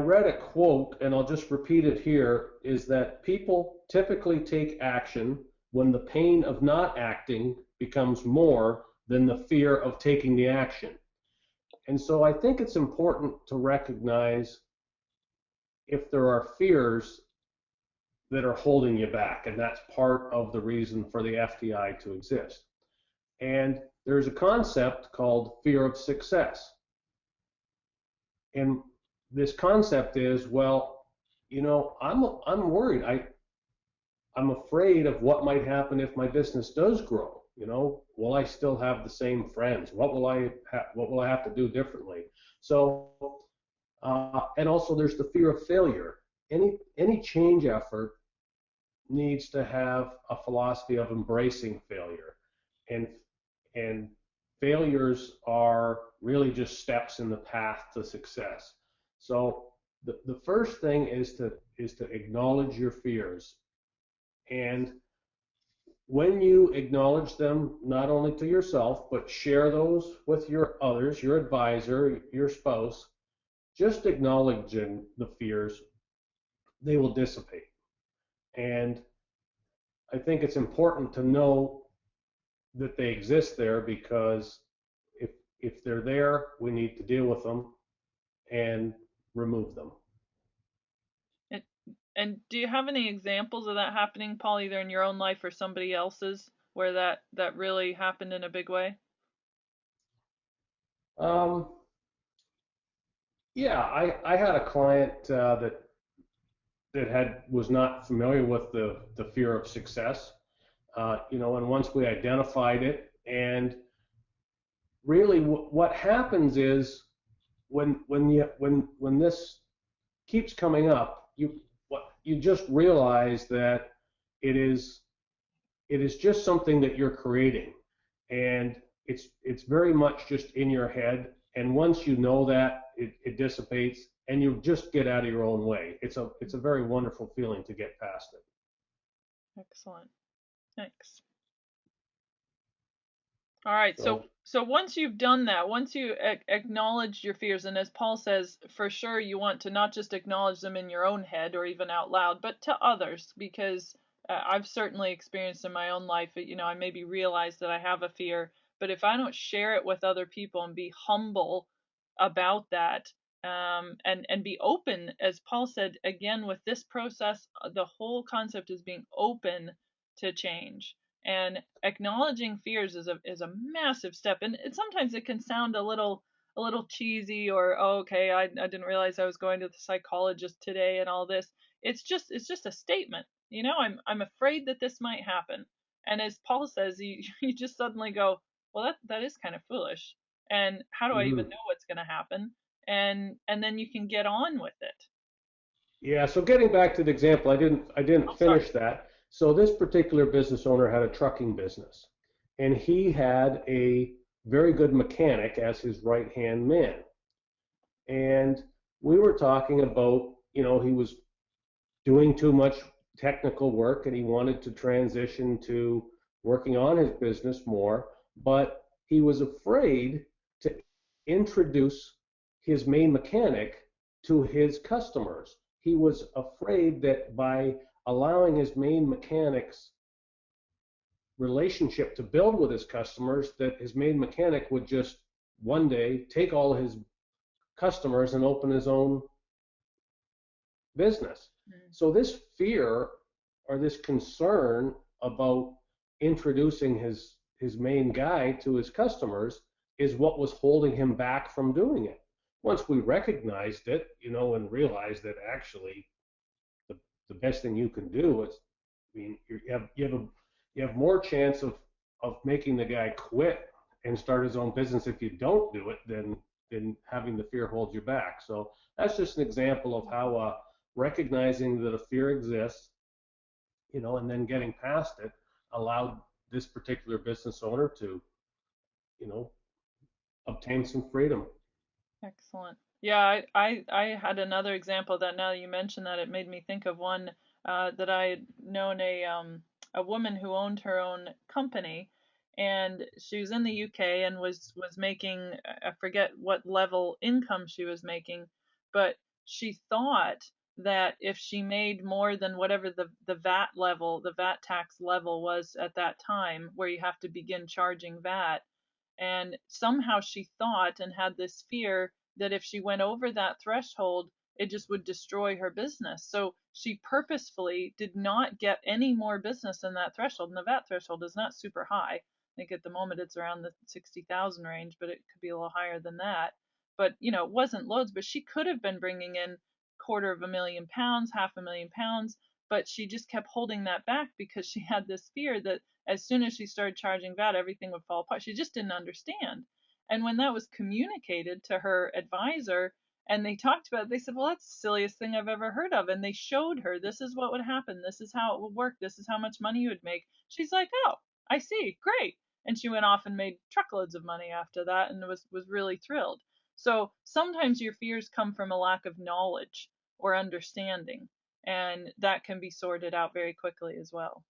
read a quote, and I'll just repeat it here, is that people typically take action when the pain of not acting becomes more than the fear of taking the action. And so I think it's important to recognize if there are fears that are holding you back, and that's part of the reason for the FTI to exist. And there's a concept called fear of success. And this concept is, well, I'm worried. I'm afraid of what might happen if my business does grow. Will I still have the same friends? What will I have to do differently? So, and also there's the fear of failure. Any change effort needs to have a philosophy of embracing failure, and and failures are really just steps in the path to success. So the first thing is to acknowledge your fears, and when you acknowledge them, not only to yourself but share those with your others, your advisor, your spouse, just acknowledging the fears, they will dissipate. And I think it's important to know that they exist there, because if they're there, we need to deal with them and remove them. And, and do you have any examples of that happening, Paul, either in your own life or somebody else's, where that really happened in a big way? Um, yeah, I had a client that was not familiar with the fear of success, and once we identified it, and really what happens is when this keeps coming up, you just realize that it is it is just something that you're creating, and it's very much just in your head. And once you know that, it dissipates, and you just get out of your own way. It's a very wonderful feeling to get past it. Excellent. Thanks. All right. So So so once you've done that, once you acknowledge your fears, and as Paul says, for sure you want to not just acknowledge them in your own head or even out loud, but to others, because I've certainly experienced in my own life, I maybe realize that I have a fear, but if I don't share it with other people and be humble about that, and be open, as Paul said, again with this process, the whole concept is being open to change. And acknowledging fears is a massive step, and sometimes it can sound a little cheesy, or, oh, okay, I didn't realize I was going to the psychologist today and all this. It's just a statement. I'm afraid that this might happen, and as Paul says, you just suddenly go, well, that is kind of foolish, and how do I even mhm. know what's going to happen? And then you can get on with it. Yeah, so getting back to the example, I didn't Oh, sorry. finish that. So this particular business owner had a trucking business, and he had a very good mechanic as his right-hand man. And we were talking about, he was doing too much technical work, and he wanted to transition to working on his business more, but he was afraid to introduce his main mechanic to his customers. He was afraid that by allowing his main mechanic's relationship to build with his customers, that his main mechanic would just one day take all his customers and open his own business. Mm. So this fear or this concern about introducing his main guy to his customers is what was holding him back from doing it. Once we recognized it, and realized that actually the, the best thing you can do is, I mean, you have more chance of making the guy quit and start his own business if you don't do it than having the fear hold you back. So that's just an example of how recognizing that a fear exists, and then getting past it allowed this particular business owner to, you know, obtain some freedom. Excellent. Yeah, I had another example that, now that you mentioned that, it made me think of one, that I had known a woman who owned her own company, and she was in the UK and was making, I forget what level income she was making, but she thought that if she made more than whatever the VAT level, the VAT tax level was at that time, where you have to begin charging VAT, and somehow she thought and had this fear that if she went over that threshold, it just would destroy her business. So she purposefully did not get any more business than that threshold. And the VAT threshold is not super high. I think at the moment it's around the 60,000 range, but it could be a little higher than that. But, it wasn't loads, but she could have been bringing in £250,000, £500,000, but she just kept holding that back because she had this fear that as soon as she started charging VAT, everything would fall apart. She just didn't understand. And when that was communicated to her advisor and they talked about it, they said, well, that's the silliest thing I've ever heard of. And they showed her, this is what would happen. This is how it would work. This is how much money you would make. She's like, oh, I see. Great. And she went off and made truckloads of money after that and was really thrilled. So sometimes your fears come from a lack of knowledge or understanding, and that can be sorted out very quickly as well.